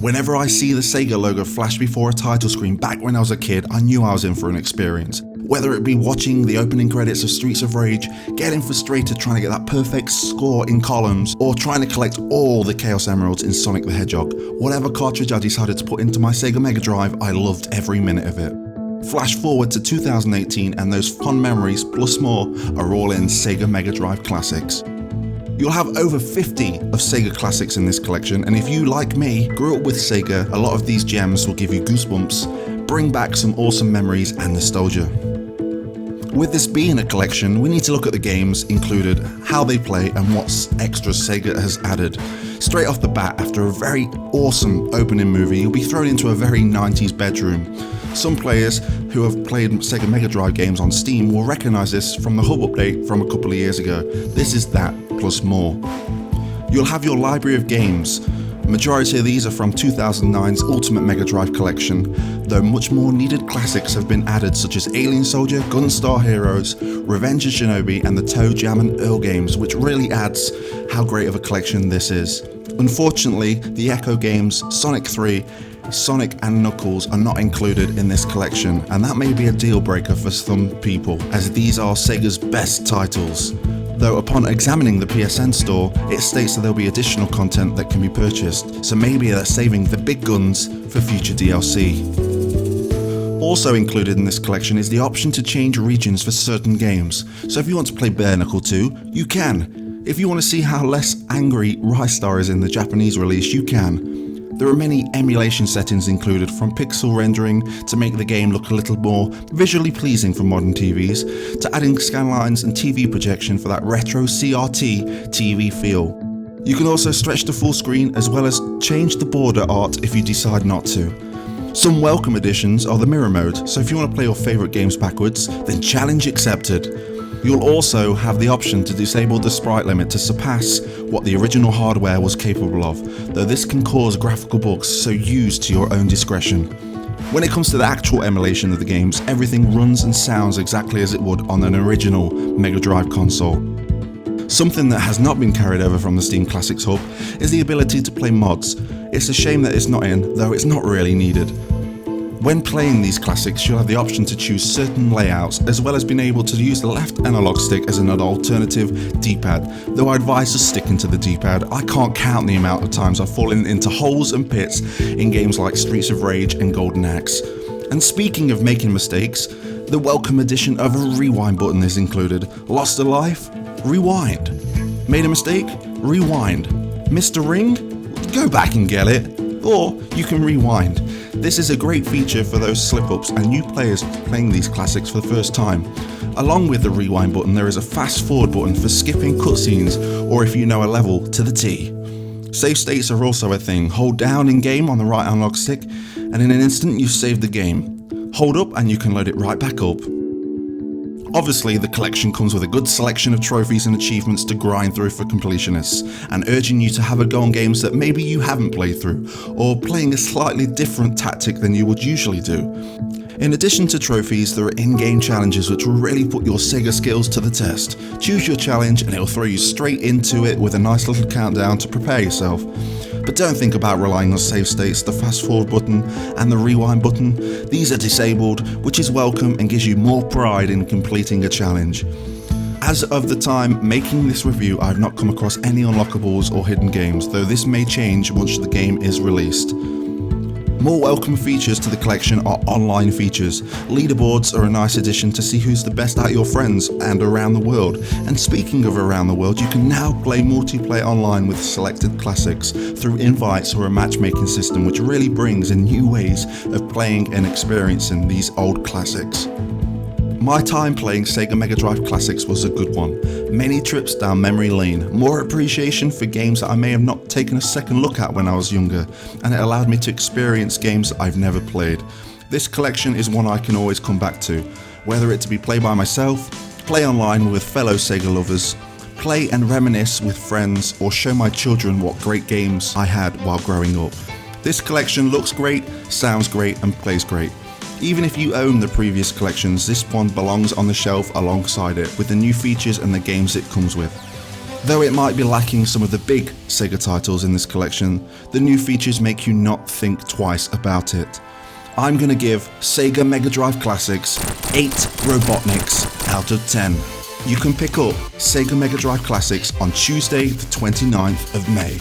Whenever I see the SEGA logo flash before a title screen back when I was a kid, I knew I was in for an experience. Whether it be watching the opening credits of Streets of Rage, getting frustrated trying to get that perfect score in columns, or trying to collect all the Chaos Emeralds in Sonic the Hedgehog, whatever cartridge I decided to put into my SEGA Mega Drive, I loved every minute of it. Flash forward to 2018 and those fond memories plus more are all in SEGA Mega Drive Classics. You'll have over 50 of SEGA Classics in this collection, and if you, like me, grew up with SEGA, a lot of these gems will give you goosebumps, bring back some awesome memories and nostalgia. With this being a collection, we need to look at the games included, how they play, and what extras SEGA has added. Straight off the bat, after a very awesome opening movie, you'll be thrown into a very 90s bedroom. Some players who have played SEGA Mega Drive games on Steam will recognise this from the hub update from a couple of years ago. This is that, plus more. You'll have your library of games. Majority of these are from 2009's Ultimate Mega Drive collection, though much more needed classics have been added such as Alien Soldier, Gunstar Heroes, Revenge of Shinobi and the Toe Jam and Earl games, which really adds how great of a collection this is. Unfortunately, the Echo games, Sonic 3, Sonic and Knuckles are not included in this collection, and that may be a deal breaker for some people, as these are Sega's best titles. Though upon examining the PSN store, it states that there will be additional content that can be purchased, so maybe they're saving the big guns for future DLC. Also included in this collection is the option to change regions for certain games, so if you want to play Bare Knuckle 2, you can. If you want to see how less angry Ristar is in the Japanese release, you can. There are many emulation settings included, from pixel rendering to make the game look a little more visually pleasing for modern TVs, to adding scanlines and TV projection for that retro CRT TV feel. You can also stretch the full screen as well as change the border art if you decide not to. Some welcome additions are the mirror mode, so if you want to play your favourite games backwards, then challenge accepted. You'll also have the option to disable the sprite limit to surpass what the original hardware was capable of, though this can cause graphical bugs, so use to your own discretion. When it comes to the actual emulation of the games, everything runs and sounds exactly as it would on an original Mega Drive console. Something that has not been carried over from the Steam Classics hub is the ability to play mods. It's a shame that it's not in, though it's not really needed. When playing these classics, you'll have the option to choose certain layouts, as well as being able to use the left analog stick as an alternative D-pad, though I advise just sticking to the D-pad. I can't count the amount of times I've fallen into holes and pits in games like Streets of Rage and Golden Axe. And speaking of making mistakes, the welcome addition of a rewind button is included. Lost a life? Rewind. Made a mistake? Rewind. Missed a ring? Go back and get it. Or you can rewind. This is a great feature for those slip-ups and new players playing these classics for the first time. Along with the rewind button, there is a fast forward button for skipping cutscenes, or if you know a level to the T. Save states are also a thing. Hold down in game on the right analog stick, and in an instant you've saved the game. Hold up and you can load it right back up. Obviously, the collection comes with a good selection of trophies and achievements to grind through for completionists, and urging you to have a go on games that maybe you haven't played through, or playing a slightly different tactic than you would usually do. In addition to trophies, there are in-game challenges which will really put your SEGA skills to the test. Choose your challenge and it will throw you straight into it with a nice little countdown to prepare yourself. But don't think about relying on save states, the fast forward button and the rewind button. These are disabled, which is welcome and gives you more pride in completing a challenge. As of the time making this review, I have not come across any unlockables or hidden games, though this may change once the game is released. More welcome features to the collection are online features. Leaderboards are a nice addition to see who's the best at your friends and around the world. And speaking of around the world, you can now play multiplayer online with selected classics through invites or a matchmaking system, which really brings in new ways of playing and experiencing these old classics. My time playing SEGA Mega Drive Classics was a good one. Many trips down memory lane, more appreciation for games that I may have not taken a second look at when I was younger, and it allowed me to experience games that I've never played. This collection is one I can always come back to, whether it to be played by myself, play online with fellow SEGA lovers, play and reminisce with friends, or show my children what great games I had while growing up. This collection looks great, sounds great, and plays great. Even if you own the previous collections, this one belongs on the shelf alongside it, with the new features and the games it comes with. Though it might be lacking some of the big SEGA titles in this collection, the new features make you not think twice about it. I'm gonna give SEGA Mega Drive Classics 8 Robotniks out of 10. You can pick up SEGA Mega Drive Classics on Tuesday the 29th of May.